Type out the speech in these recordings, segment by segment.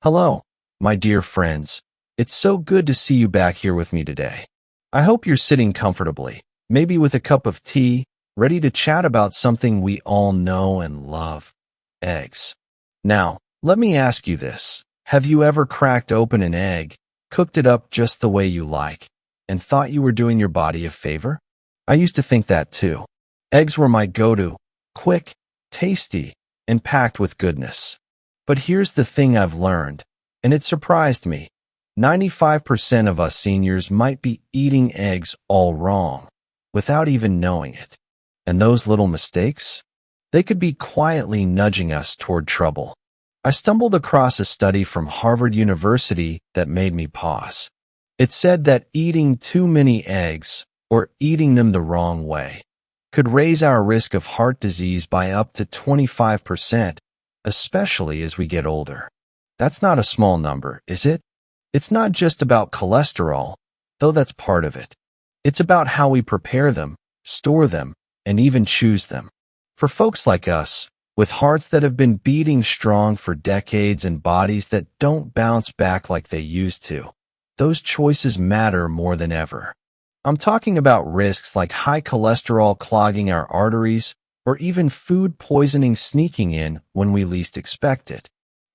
Hello, my dear friends. It's so good to see you back here with me today. I hope you're sitting comfortably, maybe with a cup of tea, ready to chat about something we all know and love, eggs. Now, let me ask you this. Have you ever cracked open an egg, cooked it up just the way you like, and thought you were doing your body a favor? I used to think that too. Eggs were my go-to, quick, tasty, and packed with goodness. But here's the thing I've learned, and it surprised me. 95% of us seniors might be eating eggs all wrong, without even knowing it. And those little mistakes? They could be quietly nudging us toward trouble. I stumbled across a study from Harvard University that made me pause. It said that eating too many eggs, or eating them the wrong way, could raise our risk of heart disease by up to 25%, especially as we get older. That's not a small number, is it? It's not just about cholesterol, though that's part of it. It's about how we prepare them, store them, and even choose them. For folks like us, with hearts that have been beating strong for decades and bodies that don't bounce back like they used to, those choices matter more than ever. I'm talking about risks like high cholesterol clogging our arteries, or even food poisoning sneaking in when we least expect it.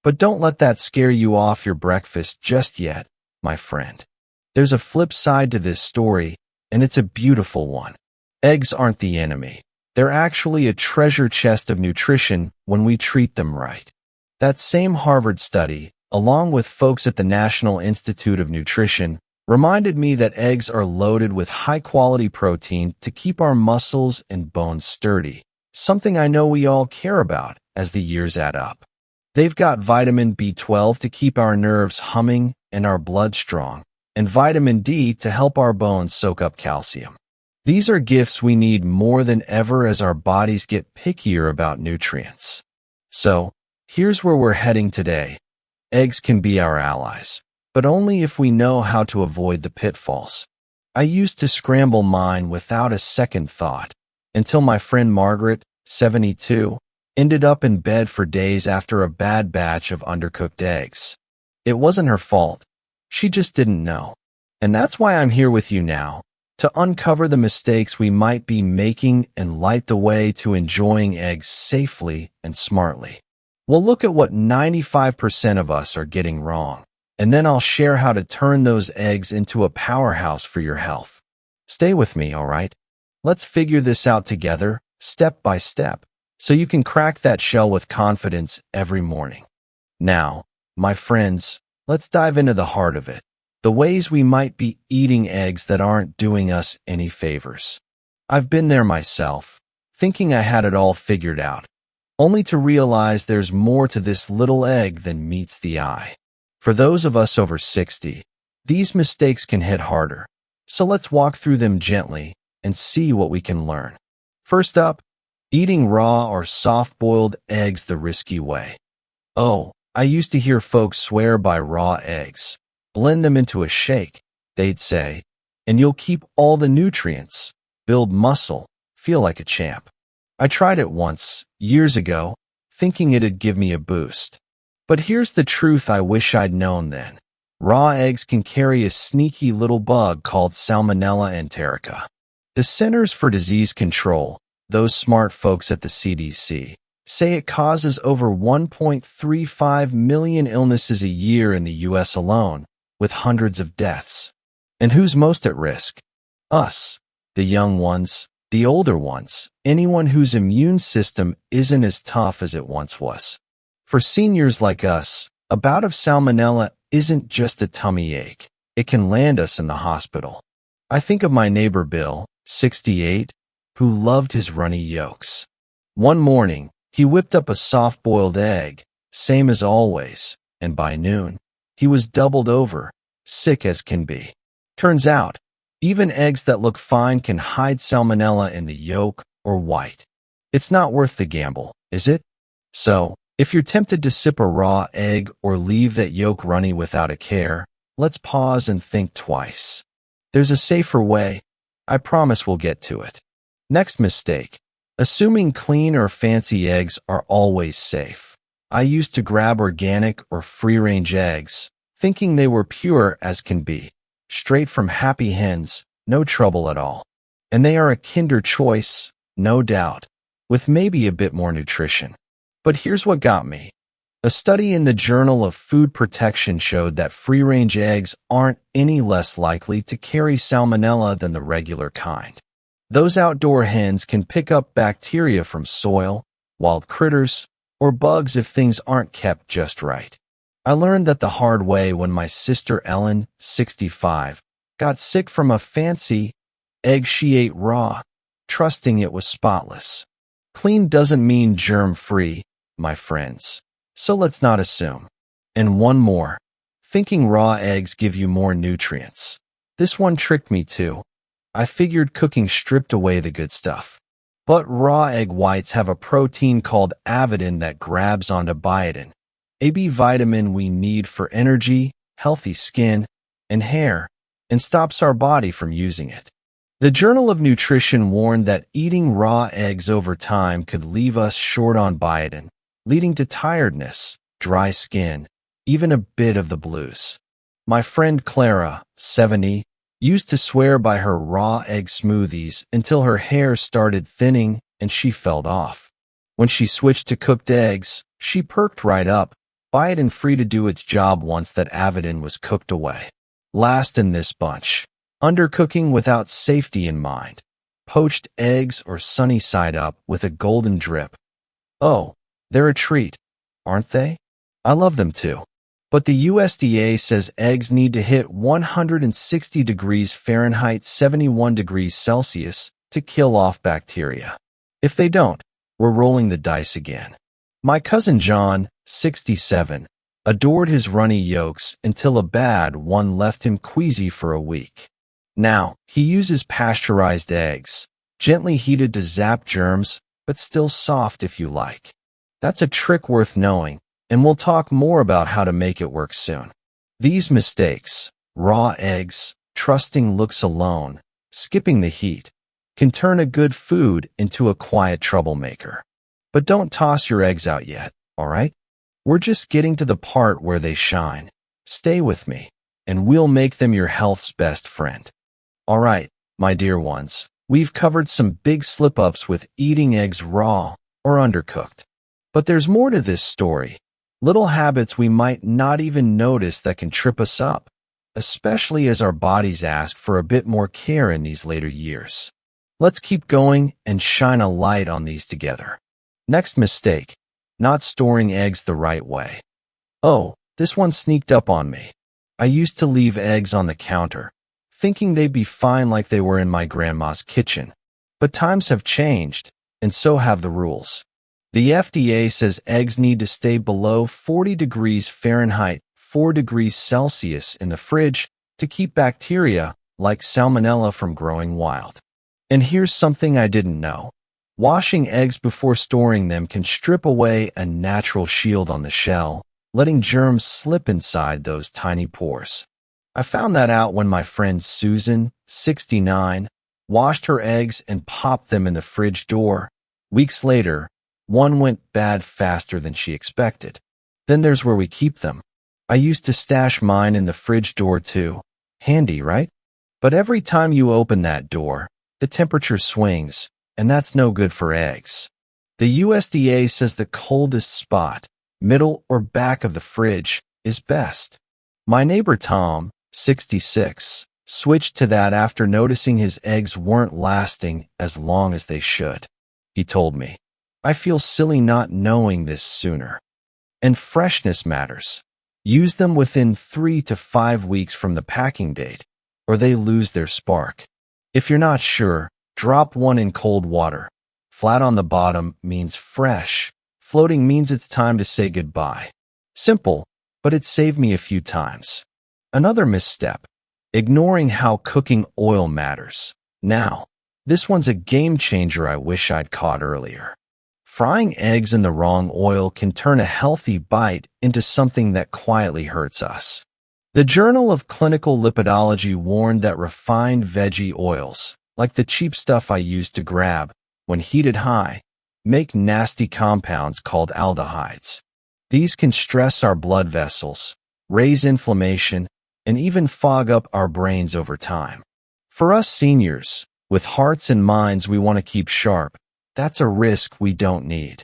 But don't let that scare you off your breakfast just yet, my friend. There's a flip side to this story, and it's a beautiful one. Eggs aren't the enemy. They're actually a treasure chest of nutrition when we treat them right. That same Harvard study, along with folks at the National Institute of Nutrition, reminded me that eggs are loaded with high-quality protein to keep our muscles and bones sturdy. Something I know we all care about as the years add up. They've got vitamin B12 to keep our nerves humming and our blood strong, and vitamin D to help our bones soak up calcium. These are gifts we need more than ever as our bodies get pickier about nutrients. So, here's where we're heading today. Eggs can be our allies, but only if we know how to avoid the pitfalls. I used to scramble mine without a second thought, until my friend Margaret, 72, ended up in bed for days after a bad batch of undercooked eggs. It wasn't her fault. She just didn't know. And that's why I'm here with you now, to uncover the mistakes we might be making and light the way to enjoying eggs safely and smartly. We'll look at what 95% of us are getting wrong, and then I'll share how to turn those eggs into a powerhouse for your health. Stay with me, all right? Let's figure this out together, step by step, so you can crack that shell with confidence every morning. Now, my friends, let's dive into the heart of it, the ways we might be eating eggs that aren't doing us any favors. I've been there myself, thinking I had it all figured out, only to realize there's more to this little egg than meets the eye. For those of us over 60, these mistakes can hit harder, so let's walk through them gently and see what we can learn. First up, eating raw or soft-boiled eggs the risky way. Oh, I used to hear folks swear by raw eggs. Blend them into a shake, they'd say, and you'll keep all the nutrients, build muscle, feel like a champ. I tried it once, years ago, thinking it'd give me a boost. But here's the truth I wish I'd known then. Raw eggs can carry a sneaky little bug called Salmonella enterica. The Centers for Disease Control, those smart folks at the CDC, say it causes over 1.35 million illnesses a year in the U.S. alone, with hundreds of deaths. And who's most at risk? Us, the young ones, the older ones, anyone whose immune system isn't as tough as it once was. For seniors like us, a bout of salmonella isn't just a tummy ache. It can land us in the hospital. I think of my neighbor Bill, 68, who loved his runny yolks. One morning, he whipped up a soft-boiled egg, same as always, and by noon, he was doubled over, sick as can be. Turns out, even eggs that look fine can hide salmonella in the yolk or white. It's not worth the gamble, is it? So, if you're tempted to sip a raw egg or leave that yolk runny without a care, let's pause and think twice. There's a safer way. I promise we'll get to it. Next mistake. Assuming clean or fancy eggs are always safe. I used to grab organic or free-range eggs, thinking they were pure as can be, straight from happy hens, no trouble at all. And they are a kinder choice, no doubt, with maybe a bit more nutrition. But here's what got me. A study in the Journal of Food Protection showed that free-range eggs aren't any less likely to carry salmonella than the regular kind. Those outdoor hens can pick up bacteria from soil, wild critters, or bugs if things aren't kept just right. I learned that the hard way when my sister Ellen, 65, got sick from a fancy egg she ate raw, trusting it was spotless. Clean doesn't mean germ-free, my friends. So let's not assume. And one more. Thinking raw eggs give you more nutrients. This one tricked me too. I figured cooking stripped away the good stuff. But raw egg whites have a protein called avidin that grabs onto biotin, a B vitamin we need for energy, healthy skin, and hair, and stops our body from using it. The Journal of Nutrition warned that eating raw eggs over time could leave us short on biotin, leading to tiredness, dry skin, even a bit of the blues. My friend Clara, 70, used to swear by her raw egg smoothies until her hair started thinning and she fell off. When she switched to cooked eggs, she perked right up, biotin-free to do its job once that avidin was cooked away. Last in this bunch, undercooking without safety in mind. Poached eggs or sunny side up with a golden drip. Oh, they're a treat, aren't they? I love them too. But the USDA says eggs need to hit 160 degrees Fahrenheit, 71 degrees Celsius to kill off bacteria. If they don't, we're rolling the dice again. My cousin John, 67, adored his runny yolks until a bad one left him queasy for a week. Now, he uses pasteurized eggs, gently heated to zap germs, but still soft if you like. That's a trick worth knowing, and we'll talk more about how to make it work soon. These mistakes, raw eggs, trusting looks alone, skipping the heat, can turn a good food into a quiet troublemaker. But don't toss your eggs out yet, all right? We're just getting to the part where they shine. Stay with me, and we'll make them your health's best friend. All right, my dear ones, we've covered some big slip-ups with eating eggs raw or undercooked. But there's more to this story. Little habits we might not even notice that can trip us up, especially as our bodies ask for a bit more care in these later years. Let's keep going and shine a light on these together. Next mistake, not storing eggs the right way. Oh, this one sneaked up on me. I used to leave eggs on the counter, thinking they'd be fine like they were in my grandma's kitchen. But times have changed, and so have the rules. The FDA says eggs need to stay below 40 degrees Fahrenheit, 4 degrees Celsius in the fridge to keep bacteria like salmonella from growing wild. And here's something I didn't know. Washing eggs before storing them can strip away a natural shield on the shell, letting germs slip inside those tiny pores. I found that out when my friend Susan, 69, washed her eggs and popped them in the fridge door. Weeks later, one went bad faster than she expected. Then there's where we keep them. I used to stash mine in the fridge door too. Handy, right? But every time you open that door, the temperature swings, and that's no good for eggs. The USDA says the coldest spot, middle or back of the fridge, is best. My neighbor Tom, 66, switched to that after noticing his eggs weren't lasting as long as they should. He told me, I feel silly not knowing this sooner. And freshness matters. Use them within 3 to 5 weeks from the packing date, or they lose their spark. If you're not sure, drop one in cold water. Flat on the bottom means fresh. Floating means it's time to say goodbye. Simple, but it saved me a few times. Another misstep, ignoring how cooking oil matters. Now, this one's a game changer I wish I'd caught earlier. Frying eggs in the wrong oil can turn a healthy bite into something that quietly hurts us. The Journal of Clinical Lipidology warned that refined veggie oils, like the cheap stuff I used to grab, when heated high, make nasty compounds called aldehydes. These can stress our blood vessels, raise inflammation, and even fog up our brains over time. For us seniors, with hearts and minds we want to keep sharp, that's a risk we don't need.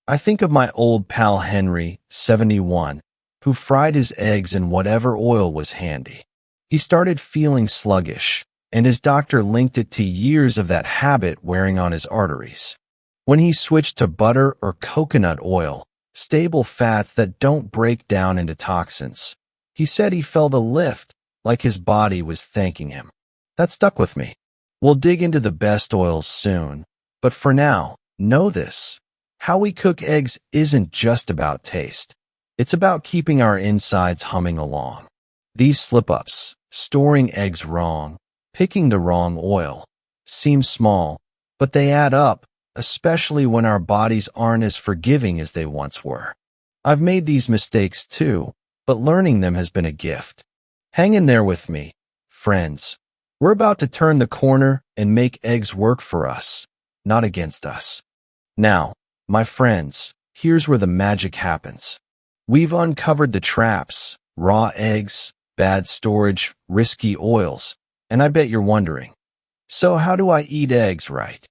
I think of my old pal Henry, 71, who fried his eggs in whatever oil was handy. He started feeling sluggish, and his doctor linked it to years of that habit wearing on his arteries. When he switched to butter or coconut oil, stable fats that don't break down into toxins, he said he felt a lift, like his body was thanking him. That stuck with me. We'll dig into the best oils soon, but for now, know this. How we cook eggs isn't just about taste. It's about keeping our insides humming along. These slip-ups, storing eggs wrong, picking the wrong oil, seem small, but they add up, especially when our bodies aren't as forgiving as they once were. I've made these mistakes too, but learning them has been a gift. Hang in there with me, friends. We're about to turn the corner and make eggs work for us, not against us. Now, my friends, here's where the magic happens. We've uncovered the traps, raw eggs, bad storage, risky oils, and I bet you're wondering, so how do I eat eggs right?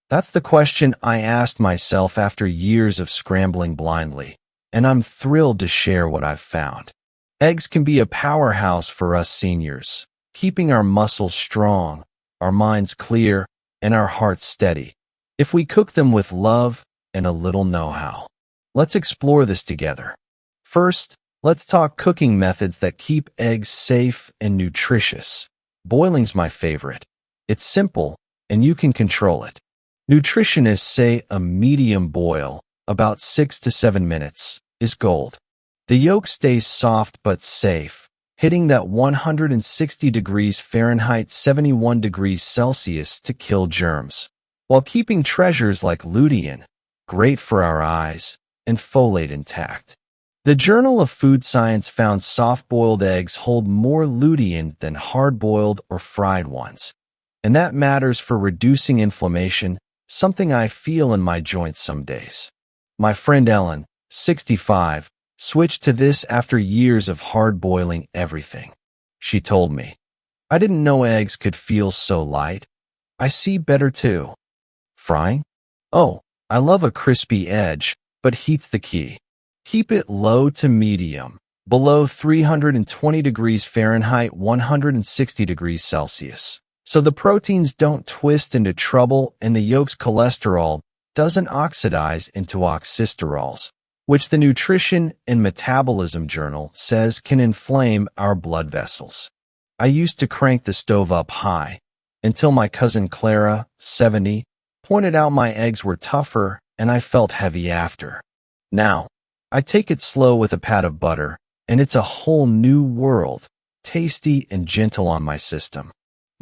That's the question I asked myself after years of scrambling blindly, and I'm thrilled to share what I've found. Eggs can be a powerhouse for us seniors, keeping our muscles strong, our minds clear, and our hearts steady, if we cook them with love and a little know-how. Let's explore this together. First, let's talk cooking methods that keep eggs safe and nutritious. Boiling's my favorite. It's simple, and you can control it. Nutritionists say a medium boil, about 6 to 7 minutes, is gold. The yolk stays soft but safe, hitting that 160 degrees Fahrenheit 71 degrees Celsius to kill germs, while keeping treasures like lutein, great for our eyes, and folate intact. The Journal of Food Science found soft-boiled eggs hold more lutein than hard-boiled or fried ones, and that matters for reducing inflammation, something I feel in my joints some days. My friend Ellen, 65, switched to this after years of hard-boiling everything. She told me, "I didn't know eggs could feel so light. I see better too." Frying? Oh, I love a crispy edge, but heat's the key. Keep it low to medium, below 320 degrees Fahrenheit 160 degrees Celsius, so the proteins don't twist into trouble and the yolk's cholesterol doesn't oxidize into oxysterols, which the Nutrition and Metabolism Journal says can inflame our blood vessels. I used to crank the stove up high, until my cousin Clara, 70, pointed out my eggs were tougher and I felt heavy after. Now, I take it slow with a pat of butter, and it's a whole new world, tasty and gentle on my system.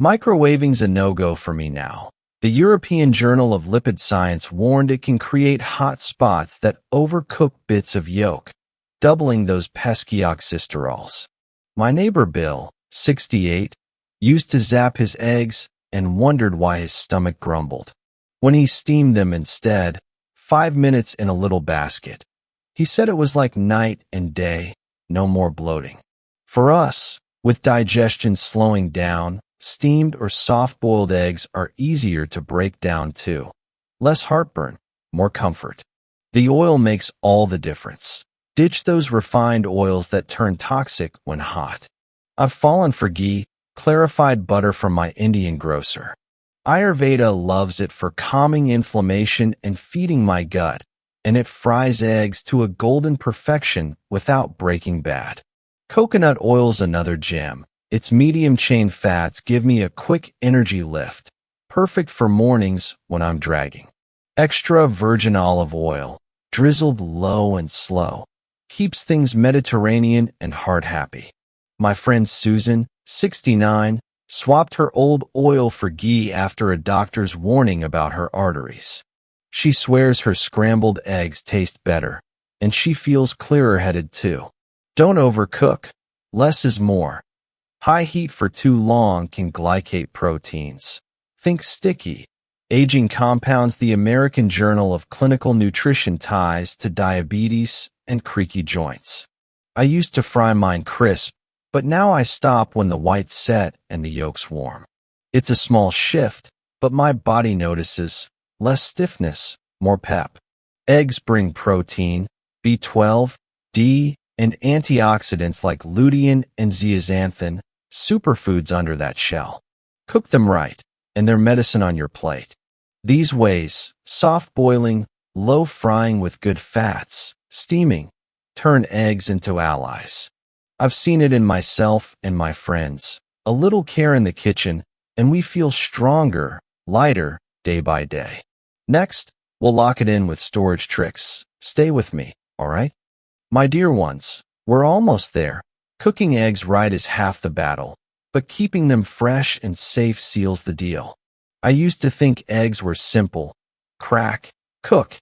Microwaving's a no-go for me now. The European Journal of Lipid Science warned it can create hot spots that overcook bits of yolk, doubling those pesky oxysterols. My neighbor Bill, 68, used to zap his eggs and wondered why his stomach grumbled. When he steamed them instead, 5 minutes in a little basket, he said it was like night and day, no more bloating. For us, with digestion slowing down, steamed or soft-boiled eggs are easier to break down too. Less heartburn, more comfort. The oil makes all the difference. Ditch those refined oils that turn toxic when hot. I've fallen for ghee, clarified butter from my Indian grocer. Ayurveda loves it for calming inflammation and feeding my gut, and it fries eggs to a golden perfection without breaking bad. Coconut oil's another gem. Its medium-chain fats give me a quick energy lift, perfect for mornings when I'm dragging. Extra virgin olive oil, drizzled low and slow, keeps things Mediterranean and heart-happy. My friend Susan, 69, swapped her old oil for ghee after a doctor's warning about her arteries. She swears her scrambled eggs taste better, and she feels clearer-headed too. Don't overcook. Less is more. High heat for too long can glycate proteins. Think sticky. Aging compounds. The American Journal of Clinical Nutrition ties to diabetes and creaky joints. I used to fry mine crisp, but now I stop when the white's set and the yolk's warm. It's a small shift, but my body notices less stiffness, more pep. Eggs bring protein, B12, D, and antioxidants like lutein and zeaxanthin, superfoods under that shell. Cook them right, and they're medicine on your plate. These ways, soft boiling, low frying with good fats, steaming, turn eggs into allies. I've seen it in myself and my friends. A little care in the kitchen, and we feel stronger, lighter, day by day. Next, we'll lock it in with storage tricks. Stay with me, all right? My dear ones, we're almost there. Cooking eggs right is half the battle, but keeping them fresh and safe seals the deal. I used to think eggs were simple. Crack, cook,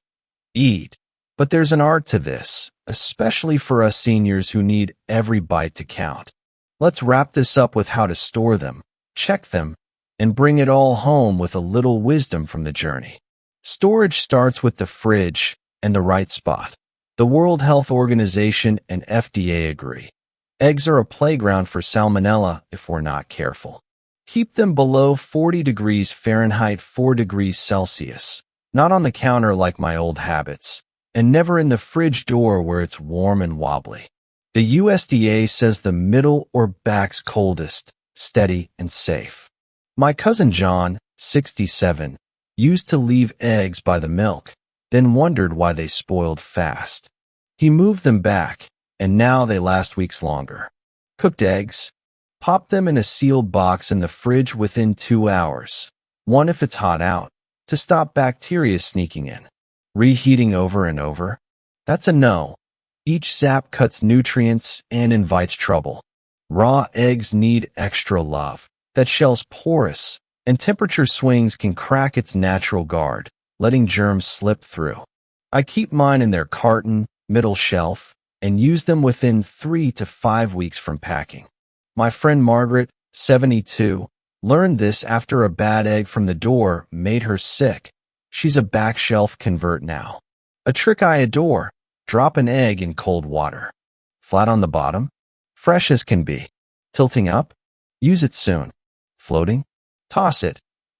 eat. But there's an art to this, especially for us seniors who need every bite to count. Let's wrap this up with how to store them, check them, and bring it all home with a little wisdom from the journey. Storage starts with the fridge and the right spot. The World Health Organization and FDA agree. Eggs are a playground for salmonella if we're not careful. Keep them below 40 degrees Fahrenheit, 4 degrees Celsius, not on the counter like my old habits, and never in the fridge door where it's warm and wobbly. The USDA says the middle or back's coldest, steady, and safe. My cousin John, 67, used to leave eggs by the milk, then wondered why they spoiled fast. He moved them back, and now they last weeks longer. Cooked eggs. Pop them in a sealed box in the fridge within 2 hours. One if it's hot out, to stop bacteria sneaking in. Reheating over and over? That's a no. Each zap cuts nutrients and invites trouble. Raw eggs need extra love. That shell's porous, and temperature swings can crack its natural guard, letting germs slip through. I keep mine in their carton, middle shelf, and use them within 3 to 5 weeks from packing. My friend Margaret, 72, learned this after a bad egg from the door made her sick. She's a back shelf convert now. A trick I adore: drop an egg in cold water. Flat on the bottom? Fresh as can be. Tilting up? Use it soon. Floating? Toss it.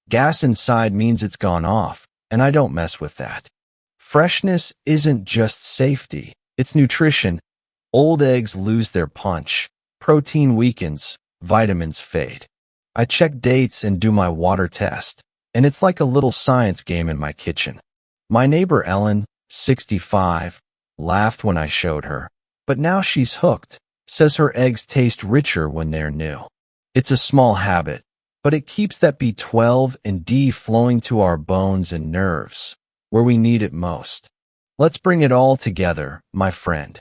Gas inside means it's gone off, and I don't mess with that. Freshness isn't just safety, it's nutrition. Old eggs lose their punch. Protein weakens, vitamins fade. I check dates and do my water test, and it's like a little science game in my kitchen. My neighbor Ellen, 65, laughed when I showed her, but now she's hooked, says her eggs taste richer when they're new. It's a small habit, but it keeps that B12 and D flowing to our bones and nerves, where we need it most. Let's bring it all together, my friend.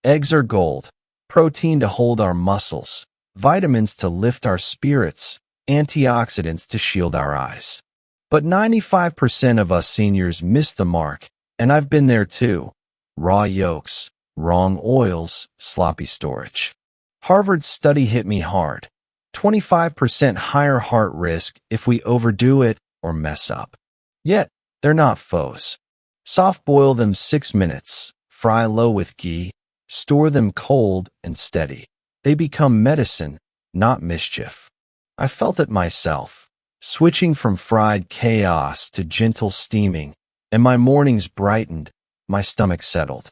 Eggs are gold. Protein to hold our muscles, vitamins to lift our spirits, antioxidants to shield our eyes. But 95% of us seniors miss the mark, and I've been there too. Raw yolks, wrong oils, sloppy storage. Harvard's study hit me hard. 25% higher heart risk if we overdo it or mess up. Yet, they're not foes. Soft boil them 6 minutes, fry low with ghee, store them cold and steady. They become medicine, not mischief. I felt it myself, switching from fried chaos to gentle steaming, and my mornings brightened, my stomach settled.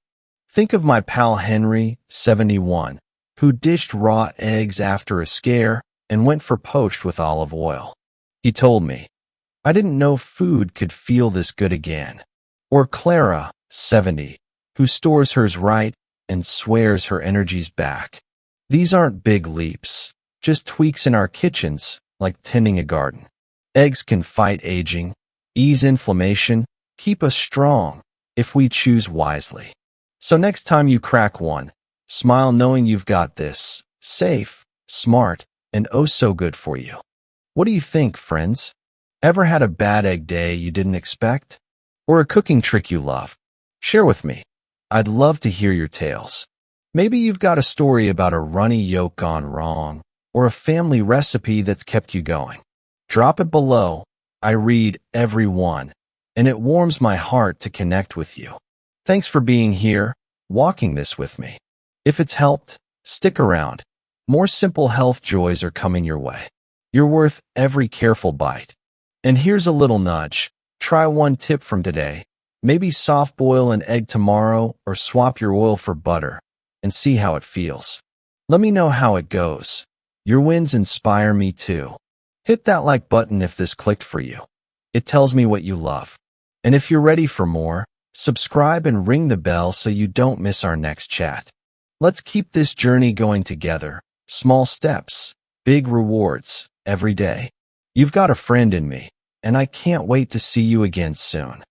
Think of my pal Henry, 71, who dished raw eggs after a scare and went for poached with olive oil. He told me, I didn't know food could feel this good again. Or Clara, 70, who stores hers right and swears her energy's back. These aren't big leaps, just tweaks in our kitchens, like tending a garden. Eggs can fight aging, ease inflammation, keep us strong, if we choose wisely. So next time you crack one, smile knowing you've got this, safe, smart, and oh so good for you. What do you think, friends? Ever had a bad egg day you didn't expect? Or a cooking trick you love? Share with me. I'd love to hear your tales. Maybe you've got a story about a runny yolk gone wrong, or a family recipe that's kept you going. Drop it below. I read every one, and it warms my heart to connect with you. Thanks for being here. walking this with me. If it's helped, stick around. More simple health joys are coming your way. You're worth every careful bite. And here's a little nudge. Try one tip from today. Maybe soft boil an egg tomorrow or swap your oil for butter and see how it feels. Let me know how it goes. Your wins inspire me too. Hit that like button if this clicked for you. It tells me what you love. And if you're ready for more, subscribe and ring the bell so you don't miss our next chat. Let's keep this journey going together. Small steps, big rewards, every day. You've got a friend in me, and I can't wait to see you again soon.